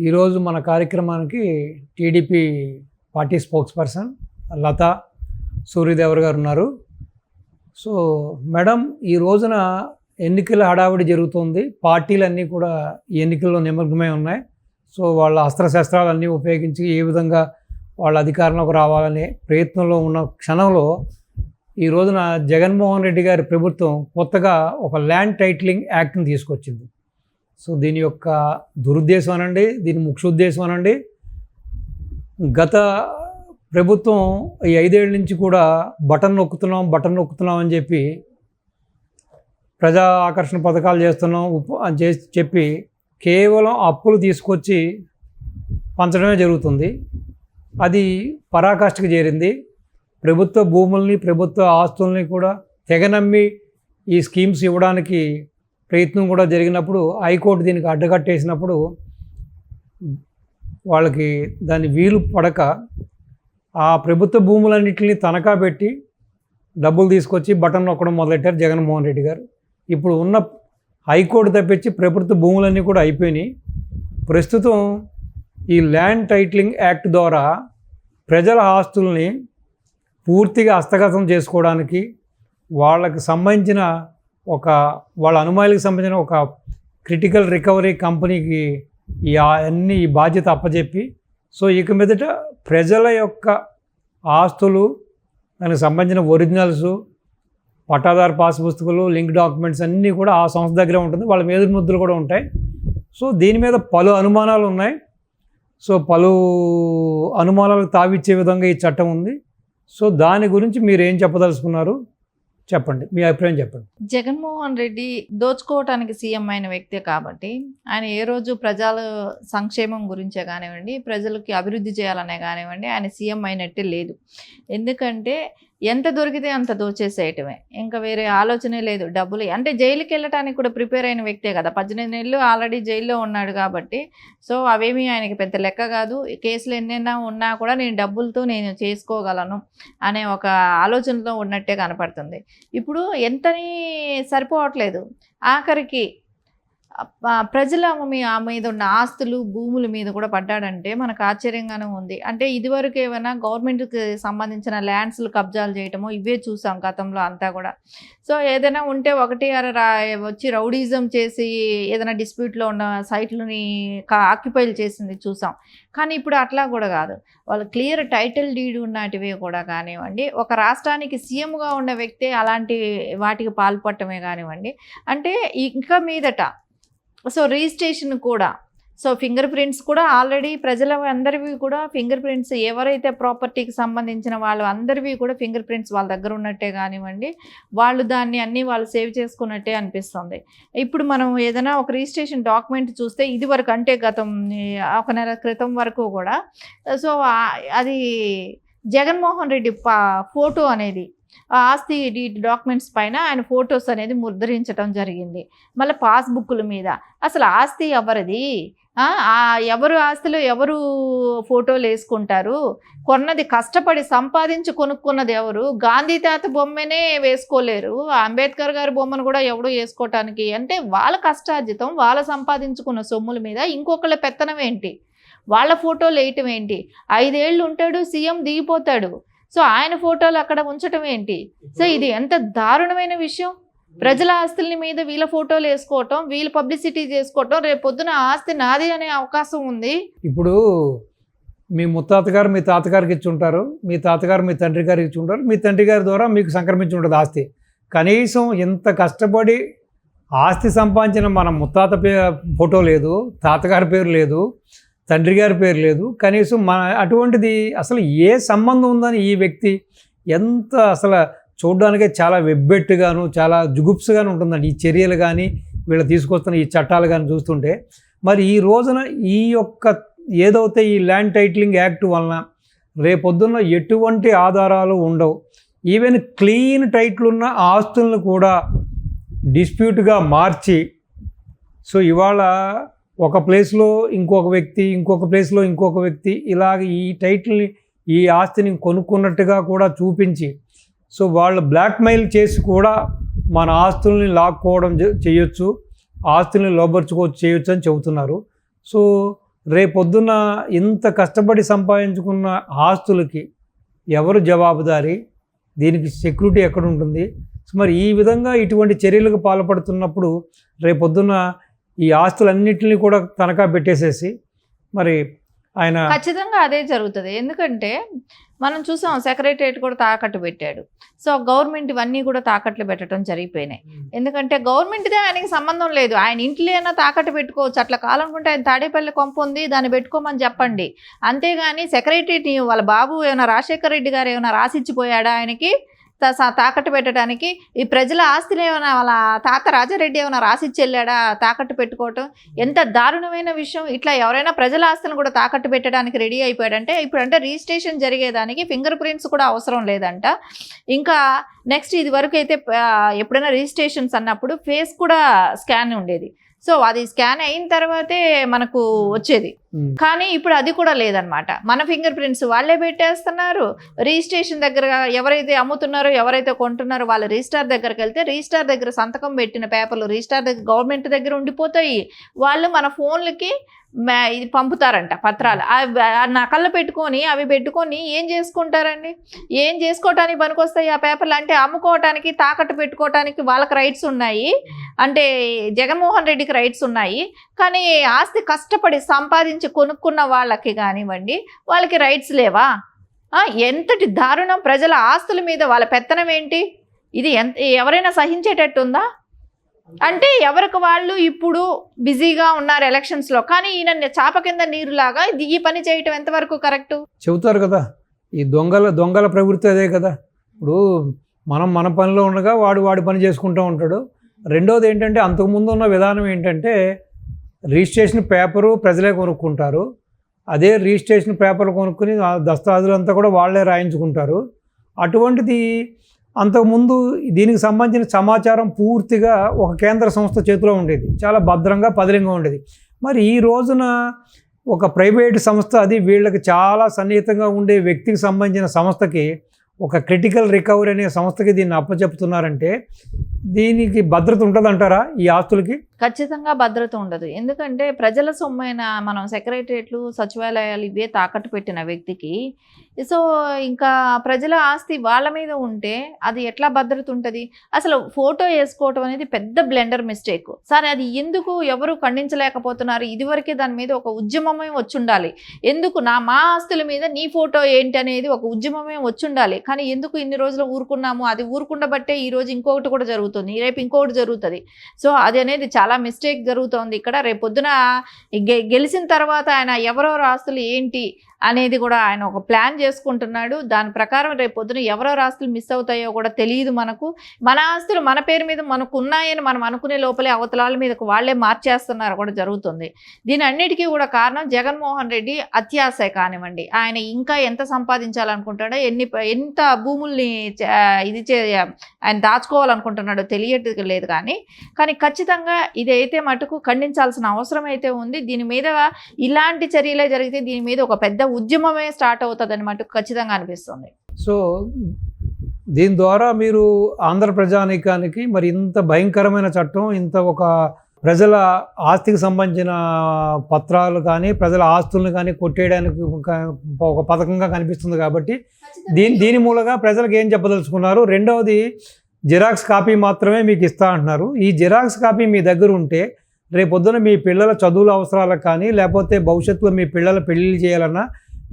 ఈరోజు మన కార్యక్రమానికి TDP party spokesperson Latha Suryadevara గారు ఉన్నారు. సో మేడం, ఈ రోజున ఎన్నికల హడావిడి జరుగుతుంది. పార్టీలన్నీ కూడా ఈ ఎన్నికల్లో నిమగ్నమై ఉన్నాయి. సో వాళ్ళ అస్త్రశస్త్రాలన్నీ ఉపయోగించి ఏ విధంగా వాళ్ళ అధికారంలోకి రావాలనే ప్రయత్నంలో ఉన్న క్షణంలో ఈ రోజున జగన్మోహన్ రెడ్డి గారి ప్రభుత్వం కొత్తగా ఒక ల్యాండ్ టైటిలింగ్ యాక్ట్ని తీసుకొచ్చింది. సో దీని యొక్క దురుద్దేశం అనండి, దీని ముఖ్య ఉద్దేశం అనండి, గత ప్రభుత్వం ఈ 5 ఏళ్ళ నుంచి కూడా బటన్ నొక్కుతున్నాం అని చెప్పి ప్రజా ఆకర్షణ పథకాలు చేస్తున్నాం అని చెప్పి కేవలం అప్పులు తీసుకొచ్చి పంచడమే జరుగుతుంది. అది పరాకాష్ఠకు చేరింది. ప్రభుత్వ భూముల్ని, ప్రభుత్వ ఆస్తుల్ని కూడా తెగనమ్మి ఈ స్కీమ్స్ ఇవ్వడానికి ప్రయత్నం కూడా జరిగినప్పుడు హైకోర్టు దీనికి అడ్డకట్టేసినప్పుడు వాళ్ళకి దాన్ని వీలు పడక ఆ ప్రభుత్వ భూములన్నింటినీ తనఖా పెట్టి డబ్బులు తీసుకొచ్చి బటన్ నొక్కడం మొదలెట్టారు జగన్మోహన్ రెడ్డి గారు. ఇప్పుడు ఉన్న హైకోర్టు తప్పించి ప్రభుత్వ భూములన్నీ కూడా అయిపోయినాయి. ప్రస్తుతం ఈ ల్యాండ్ టైటిలింగ్ యాక్ట్ ద్వారా ప్రజల ఆస్తుల్ని పూర్తిగా హస్తగతం చేసుకోవడానికి, వాళ్ళకి సంబంధించిన వాళ్ళ అనుమానాలకు సంబంధించిన ఒక క్రిటికల్ రికవరీ కంపెనీకి ఈ బాధ్యత అప్పచెప్పి, సో ఇక మీదట ప్రజల యొక్క ఆస్తులు, దానికి సంబంధించిన ఒరిజినల్స్, పట్టాదారు పాస్ పుస్తకాలు, లింక్ డాక్యుమెంట్స్ అన్నీ కూడా ఆ సంస్థ దగ్గర ఉంటుంది. వాళ్ళ మీద ముద్రలు కూడా ఉంటాయి. సో దీని మీద పలు అనుమానాలు ఉన్నాయి. సో పలు అనుమానాలకు తావిచ్చే విధంగా ఈ చట్టం ఉంది. సో దాని గురించి మీరు ఏం చెప్పదలుచుకున్నారు? చెప్పండి, మీ అభిప్రాయం చెప్పండి. జగన్మోహన్ రెడ్డి దోచుకోవటానికి సీఎం అయిన వ్యక్తే కాబట్టి ఆయన ఏ రోజు ప్రజల సంక్షేమం గురించే కానివ్వండి, ప్రజలకి అభివృద్ధి చేయాలనే కానివ్వండి, ఆయన సీఎం అయినట్టే లేదు. ఎందుకంటే ఎంత దొరికితే అంత దోచేసేయటమే, ఇంకా వేరే ఆలోచనే లేదు. డబ్బులు అంటే జైలుకి వెళ్ళటానికి కూడా ప్రిపేర్ అయిన వ్యక్తే కదా. 18 నెలలు ఆల్రెడీ జైల్లో ఉన్నాడు కాబట్టి సో అవేమీ ఆయనకి పెద్ద లెక్క కాదు. కేసులు ఎన్నైనా ఉన్నా కూడా నేను డబ్బులతో నేను చేసుకోగలను అనే ఒక ఆలోచనతో ఉన్నట్టే కనపడుతుంది. ఇప్పుడు ఎంతని సరిపోవట్లేదు. ఆఖరికి ప్రజల మీద ఉన్న ఆస్తులు, భూముల మీద కూడా పడ్డాడంటే మనకు ఆశ్చర్యంగానే ఉంది. అంటే ఇదివరకు ఏమైనా గవర్నమెంట్కి సంబంధించిన ల్యాండ్స్లు కబ్జాలు చేయటము ఇవే చూసాం గతంలో అంతా కూడా. సో ఏదైనా ఉంటే ఒకటి వచ్చి రౌడీజం చేసి ఏదైనా డిస్ప్యూట్లో ఉన్న సైట్లని ఆక్యుపైలు చేసింది చూసాం. కానీ ఇప్పుడు అట్లా కూడా కాదు. వాళ్ళు క్లియర్ టైటిల్ డీడ్ ఉన్నటివే కూడా కానివ్వండి, ఒక రాష్ట్రానికి సీఎంగా ఉన్న వ్యక్తే అలాంటి వాటికి పాల్పడటమే కానివ్వండి. అంటే ఇంకా మీదట సో రిజిస్ట్రేషన్ కూడా, సో ఫింగర్ ప్రింట్స్ కూడా ఆల్రెడీ ప్రజల అందరివి కూడా ఫింగర్ ప్రింట్స్, ఎవరైతే ప్రాపర్టీకి సంబంధించిన వాళ్ళు అందరివి కూడా ఫింగర్ ప్రింట్స్ వాళ్ళ దగ్గర ఉన్నట్టే కానివ్వండి, వాళ్ళు దాన్ని అన్నీ వాళ్ళు సేవ్ చేసుకున్నట్టే అనిపిస్తుంది. ఇప్పుడు మనం ఏదైనా ఒక రిజిస్ట్రేషన్ డాక్యుమెంట్ చూస్తే ఇది వరకు అంటే గతం 1 నెల క్రితం వరకు కూడా సో అది జగన్మోహన్ రెడ్డి ఫోటో అనేది ఆస్తి డాక్యుమెంట్స్ పైన ఆయన ఫొటోస్ అనేది ముద్రించడం జరిగింది. మళ్ళీ పాస్బుక్ల మీద అసలు ఆస్తి ఎవరిది, ఎవరు ఆస్తిలో ఎవరు ఫోటోలు వేసుకుంటారు, కొన్నది కష్టపడి సంపాదించి కొనుక్కున్నది ఎవరు? గాంధీ తాత బొమ్మనే వేసుకోలేరు, అంబేద్కర్ గారి బొమ్మను కూడా ఎవడో వేసుకోవటానికి. అంటే వాళ్ళ కష్టార్జితం, వాళ్ళ సంపాదించుకున్న సొమ్ముల మీద ఇంకొకళ్ళ పెత్తనం ఏంటి, వాళ్ళ ఫోటోలు వేయటం ఏంటి? 5 ఏళ్ళు ఉంటాడు, సీఎం దిగిపోతాడు, సో ఆయన ఫోటోలు అక్కడ ఉంచటం ఏంటి? సో ఇది ఎంత దారుణమైన విషయం. ప్రజల ఆస్తుల మీద వీళ్ళ ఫోటోలు వేసుకోవటం, వీళ్ళు పబ్లిసిటీ చేసుకోవటం, రేపు పొద్దున ఆస్తి నాది అనే అవకాశం ఉంది. ఇప్పుడు మీ ముత్తాత గారు మీ తాతగారికి ఇచ్చి ఉంటారు, మీ తాతగారు మీ తండ్రి గారికి ఇచ్చి ఉంటారు, మీ తండ్రి గారి ద్వారా మీకు సంక్రమించి ఉంటుంది ఆస్తి. కనీసం ఇంత కష్టపడి ఆస్తి సంపాదించిన మన ముత్తాత ఫోటో లేదు, తాతగారి పేరు లేదు, తండ్రి గారి పేరు లేదు. కనీసం అటువంటిది అసలు ఏ సంబంధం ఉందని ఈ వ్యక్తి ఎంత అసలు చూడడానికే చాలా వెబ్బెట్టుగాను, చాలా జుగుప్సగాను ఉంటుందండి ఈ చర్యలు కానీ, వీళ్ళు తీసుకొస్తున్న ఈ చట్టాలు కానీ చూస్తుంటే. మరి ఈ రోజున ఈ యొక్క ఏదైతే ఈ ల్యాండ్ టైటిలింగ్ యాక్ట్ వలన రేపొద్దున్న ఎటువంటి ఆధారాలు ఉండవు. ఈవెన్ క్లీన్ టైటిల్ ఉన్న ఆస్తులను కూడా డిస్ప్యూట్గా మార్చి, సో ఇవాళ ఒక ప్లేస్లో ఇంకొక వ్యక్తి, ఇంకొక ప్లేస్లో ఇంకొక వ్యక్తి, ఇలాగ ఈ టైటిల్ని, ఈ ఆస్తిని కొనుక్కున్నట్టుగా కూడా చూపించి, సో వాళ్ళు బ్లాక్మెయిల్ చేసి కూడా మన ఆస్తుల్ని లాక్కోవడం చేయొచ్చు, ఆస్తుల్ని లోబర్చుకోవచ్చు చేయొచ్చు అని చెబుతున్నారు. సో రేపొద్దున ఇంత కష్టపడి సంపాదించుకున్న ఆస్తులకి ఎవరు జవాబుదారీ, దీనికి సెక్యూరిటీ ఎక్కడ ఉంటుంది? మరి ఈ విధంగా ఇటువంటి చర్యలకు పాల్పడుతున్నప్పుడు రేపొద్దున ఈ ఆస్తులన్నింటినీ కూడా తనఖా పెట్టేసేసి మరి ఆయన ఖచ్చితంగా అదే జరుగుతుంది. ఎందుకంటే మనం చూసాం సెక్రటరియట్ కూడా తాకట్టు పెట్టాడు. సో గవర్నమెంట్ ఇవన్నీ కూడా తాకట్లు పెట్టడం జరిగిపోయినాయి. ఎందుకంటే గవర్నమెంట్దే ఆయనకి సంబంధం లేదు. ఆయన ఇంట్లో అయినా తాకట్టు పెట్టుకోవచ్చు. అట్లా కావాలనుకుంటే ఆయన తాడేపల్లి కొంప ఉంది, దాన్ని పెట్టుకోమని చెప్పండి. అంతేగాని సెక్రటరియట్ వాళ్ళ బాబు ఏమైనా రాజశేఖర రెడ్డి గారు ఏమైనా రాసిచ్చిపోయాడా ఆయనకి తాకట్టు పెట్టడానికి? ఈ ప్రజల ఆస్తిని ఏమైనా వాళ్ళ తాత రాజారెడ్డి ఏమైనా రాసిచ్చి వెళ్ళాడా తాకట్టు పెట్టుకోవటం? ఎంత దారుణమైన విషయం! ఇట్లా ఎవరైనా ప్రజల ఆస్తులను కూడా తాకట్టు పెట్టడానికి రెడీ అయిపోయాడంటే ఇప్పుడు అంటే రిజిస్ట్రేషన్ జరిగేదానికి ఫింగర్ ప్రింట్స్ కూడా అవసరం లేదంట. ఇంకా నెక్స్ట్ ఇది వరకు అయితే ఎప్పుడైనా రిజిస్ట్రేషన్స్ అన్నప్పుడు ఫేస్ కూడా స్కాన్ ఉండేది. సో అది స్కాన్ అయిన తర్వాతే మనకు వచ్చేది. కానీ ఇప్పుడు అది కూడా లేదనమాట. మన ఫింగర్ ప్రింట్స్ వాళ్ళే పెట్టేస్తున్నారు. రిజిస్ట్రేషన్ దగ్గర ఎవరైతే అమ్ముతున్నారో ఎవరైతే కొంటున్నారో వాళ్ళ రిజిస్టార్ దగ్గరికి వెళ్తే రిజిస్టార్ దగ్గర సంతకం పెట్టిన పేపర్లు రిజిస్టార్ దగ్గర గవర్నమెంట్ దగ్గర ఉండిపోతాయి. వాళ్ళు మన ఫోన్లకి ఇది పంపుతారంట పత్రాలు. నకళ్ళు పెట్టుకొని అవి పెట్టుకొని ఏం చేసుకుంటారండి? ఏం చేసుకోవటానికి పనికొస్తాయి ఆ పేపర్లు? అంటే అమ్ముకోవటానికి తాకట్టు పెట్టుకోవటానికి వాళ్ళకి రైట్స్ ఉన్నాయి, అంటే జగన్మోహన్ రెడ్డికి రైట్స్ ఉన్నాయి. కానీ ఆస్తి కష్టపడి సంపాదించి కొనుక్కున్న వాళ్ళకి కానివ్వండి వాళ్ళకి రైట్స్ లేవా? ఎంతటి దారుణం! ప్రజల ఆస్తుల మీద వాళ్ళ పెత్తనం ఏంటి? ఇది ఎవరైనా సహించేటట్టు ఉందా? అంటే ఎవరికి వాళ్ళు ఇప్పుడు బిజీగా ఉన్నారు ఎలక్షన్స్లో. కానీ ఈయన చాప కింద నీరులాగా ఈ పని చేయటం ఎంతవరకు కరెక్ట్? చెబుతారు కదా, ఈ దొంగల ప్రవృత్తి అదే కదా. ఇప్పుడు మన పనిలో ఉండగా వాడి పని చేసుకుంటూ ఉంటాడు. రెండోది ఏంటంటే అంతకుముందు ఉన్న విధానం ఏంటంటే రిజిస్ట్రేషన్ పేపరు ప్రజలే కొనుక్కుంటారు. అదే రిజిస్ట్రేషన్ పేపర్లు కొనుక్కుని దస్తావేజులంతా కూడా వాళ్ళే రాయించుకుంటారు. అటువంటిది అంతకుముందు దీనికి సంబంధించిన సమాచారం పూర్తిగా ఒక కేంద్ర సంస్థ చేతిలో ఉండేది, చాలా భద్రంగా పదిలంగా ఉండేది. మరి ఈ రోజున ఒక ప్రైవేటు సంస్థ, అది వీళ్ళకి చాలా సన్నిహితంగా ఉండే వ్యక్తికి సంబంధించిన సంస్థకి, ఒక క్రిటికల్ రికవరీ అనే సంస్థకి దీన్ని అప్పచెప్తున్నారంటే దీనికి భద్రత ఉంటుందంటారా ఈ ఆస్తులకి? ఖచ్చితంగా భద్రత ఉండదు. ఎందుకంటే ప్రజల సొమ్మైన మనం సెక్రటరియట్లు సచివాలయాలు ఇవే తాకట్టు పెట్టిన వ్యక్తికి సో ఇంకా ప్రజల ఆస్తి వాళ్ళ మీద ఉంటే అది ఎట్లా భద్రత ఉంటుంది? అసలు ఫోటో వేసుకోవటం అనేది పెద్ద బ్లెండర్ మిస్టేక్. సరే అది ఎందుకు ఎవరు ఖండించలేకపోతున్నారు? ఇదివరకే దాని మీద ఒక ఉద్యమమే వచ్చుండాలి. ఎందుకు మా ఆస్తుల మీద నీ ఫోటో ఏంటి అనేది ఒక ఉద్యమమే వచ్చుండాలి. కానీ ఎందుకు ఇన్ని రోజులు ఊరుకున్నాము? అది ఊరుకుండబట్టే ఈరోజు ఇంకొకటి కూడా జరుగుతుంది, రేపు ఇంకొకటి జరుగుతుంది. సో అది అనేది చాలా మిస్టేక్ జరుగుతోంది ఇక్కడ. రేపు పొద్దున గెలిచిన తర్వాత ఆయన ఎవరెవరు ఆస్తులు ఏంటి అనేది కూడా ఆయన ఒక ప్లాన్ చేసుకుంటున్నాడు. దాని ప్రకారం రేపు పొద్దున ఎవరెవరు ఆస్తులు మిస్ అవుతాయో కూడా తెలియదు మనకు. మన ఆస్తులు మన పేరు మీద మనకు ఉన్నాయని మనం అనుకునే లోపలే అవతలాల మీదకు వాళ్ళే మార్చేస్తున్నారు కూడా జరుగుతుంది. దీని అన్నిటికీ కూడా కారణం జగన్మోహన్ రెడ్డి అత్యాశ కానివ్వండి, ఆయన ఇంకా ఎంత సంపాదించాలనుకుంటాడో, ఎంత భూముల్ని ఆయన దాచుకోవాలనుకుంటున్నాడో తెలియట్లేదు. కానీ ఖచ్చితంగా ఇదైతే మటుకు ఖండించాల్సిన అవసరం అయితే ఉంది. దీని మీద ఇలాంటి చర్యలే జరిగితే దీని మీద ఒక పెద్ద ఉద్యమమే స్టార్ట్ అవుతుంది అన్నమాట ఖచ్చితంగా అనిపిస్తుంది. సో దీని ద్వారా మీరు ఆంధ్ర ప్రజానీకానికి మరి ఇంత భయంకరమైన చట్టం, ఇంత ఒక ప్రజల ఆస్తికి సంబంధించిన పత్రాలు కానీ ప్రజల ఆస్తులను కానీ కొట్టేయడానికి ఒక పథకంగా కనిపిస్తుంది. కాబట్టి దీని మూలంగా ప్రజలకు ఏం చెప్పదలుచుకున్నారు? రెండవది, జిరాక్స్ కాపీ మాత్రమే మీకు ఇస్తా అంటున్నారు. ఈ జిరాక్స్ కాపీ మీ దగ్గర ఉంటే రేపొద్దున మీ పిల్లల చదువుల అవసరాలకు కానీ లేకపోతే భవిష్యత్తులో మీ పిల్లల పెళ్ళిళ్ళు చేయాలన్నా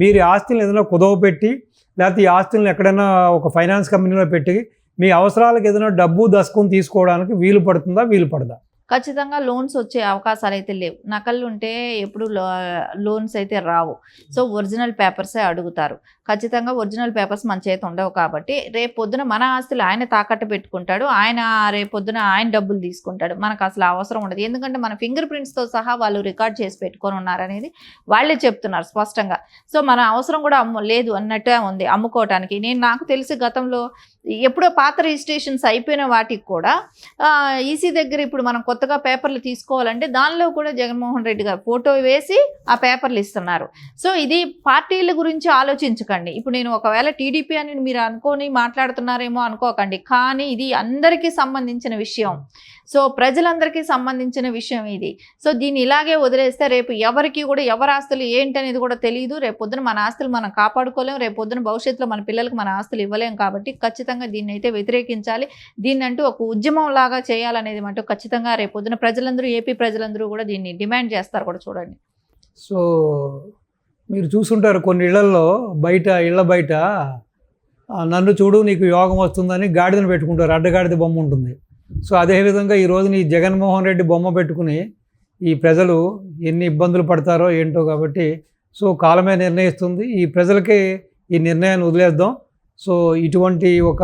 మీరు ఆస్తులను ఏదైనా కుదవ పెట్టి లేకపోతే ఈ ఆస్తులను ఎక్కడైనా ఒక ఫైనాన్స్ కంపెనీలో పెట్టి మీ అవసరాలకు ఏదైనా డబ్బు దశకం తీసుకోవడానికి వీలు పడదా? ఖచ్చితంగా లోన్స్ వచ్చే అవకాశాలు అయితే లేవు. నకళ్ళు ఉంటే ఎప్పుడు లోన్స్ అయితే రావు. సో ఒరిజినల్ పేపర్సే అడుగుతారు. ఖచ్చితంగా ఒరిజినల్ పేపర్స్ మన చేతి ఉండవు. కాబట్టి రేపు పొద్దున మన ఆస్తులు ఆయన తాకట్టు పెట్టుకుంటాడు, రేపు పొద్దున ఆయన డబ్బులు తీసుకుంటాడు. మనకు అసలు అవసరం ఉండదు. ఎందుకంటే మన ఫింగర్ ప్రింట్స్తో సహా వాళ్ళు రికార్డ్ చేసి పెట్టుకొని ఉన్నారనేది వాళ్ళే చెప్తున్నారు స్పష్టంగా. సో మన అవసరం కూడా లేదు అన్నట్టే ఉంది అమ్ముకోవటానికి. నాకు తెలిసి గతంలో ఎప్పుడో పాత రిజిస్ట్రేషన్స్ అయిపోయిన వాటికి కూడా ఈసీ దగ్గర ఇప్పుడు మనం కొత్త కొత్తగా పేపర్లు తీసుకోవాలంటే దానిలో కూడా జగన్మోహన్ రెడ్డి గారు ఫోటో వేసి ఆ పేపర్లు ఇస్తున్నారు. సో ఇది పార్టీల గురించి ఆలోచించకండి. ఇప్పుడు నేను ఒకవేళ టీడీపీ అని మీరు అనుకొని మాట్లాడుతున్నారేమో అనుకోకండి, కానీ ఇది అందరికీ సంబంధించిన విషయం. సో ప్రజలందరికీ సంబంధించిన విషయం ఇది. సో దీన్ని ఇలాగే వదిలేస్తే రేపు ఎవరికి కూడా ఎవరి ఆస్తులు ఏంటనేది కూడా తెలియదు. రేపు పొద్దున మన ఆస్తులు మనం కాపాడుకోలేం, రేపు పొద్దున భవిష్యత్తులో మన పిల్లలకు మన ఆస్తులు ఇవ్వలేం. కాబట్టి ఖచ్చితంగా దీన్ని అయితే వ్యతిరేకించాలి. దీన్ని అంటూ ఒక ఉద్యమం లాగా చేయాలనేది మటు ఖచ్చితంగా రేపు పొద్దున ప్రజలందరూ, ఏపీ ప్రజలందరూ కూడా దీన్ని డిమాండ్ చేస్తారు కూడా. చూడండి, సో మీరు చూసుంటారు కొన్ని ఇళ్లల్లో ఇళ్ళ బయట నన్ను చూడు నీకు యోగం వస్తుందని గాడిదను పెట్టుకుంటారు, అడ్డగాడిద బొమ్మ ఉంటుంది. సో అదేవిధంగా ఈరోజు నీ జగన్మోహన్ రెడ్డి బొమ్మ పెట్టుకుని ఈ ప్రజలు ఎన్ని ఇబ్బందులు పడతారో ఏంటో. కాబట్టి సో కాలమే నిర్ణయిస్తుంది. ఈ ప్రజలకి ఈ నిర్ణయాన్ని వదిలేద్దాం. సో ఇటువంటి ఒక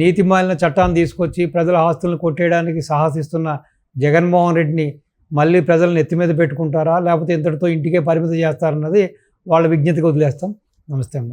నీతిమాలిన చట్టాన్ని తీసుకొచ్చి ప్రజల ఆస్తులను కొట్టేయడానికి సాహసిస్తున్న జగన్మోహన్ రెడ్డిని మళ్ళీ ప్రజలను ఎత్తి మీద పెట్టుకుంటారా, లేకపోతే ఇంతటితో ఇంటికే పరిమితం చేస్తారన్నది వాళ్ళ విజ్ఞతకి వదిలేస్తాం. నమస్తే అమ్మ.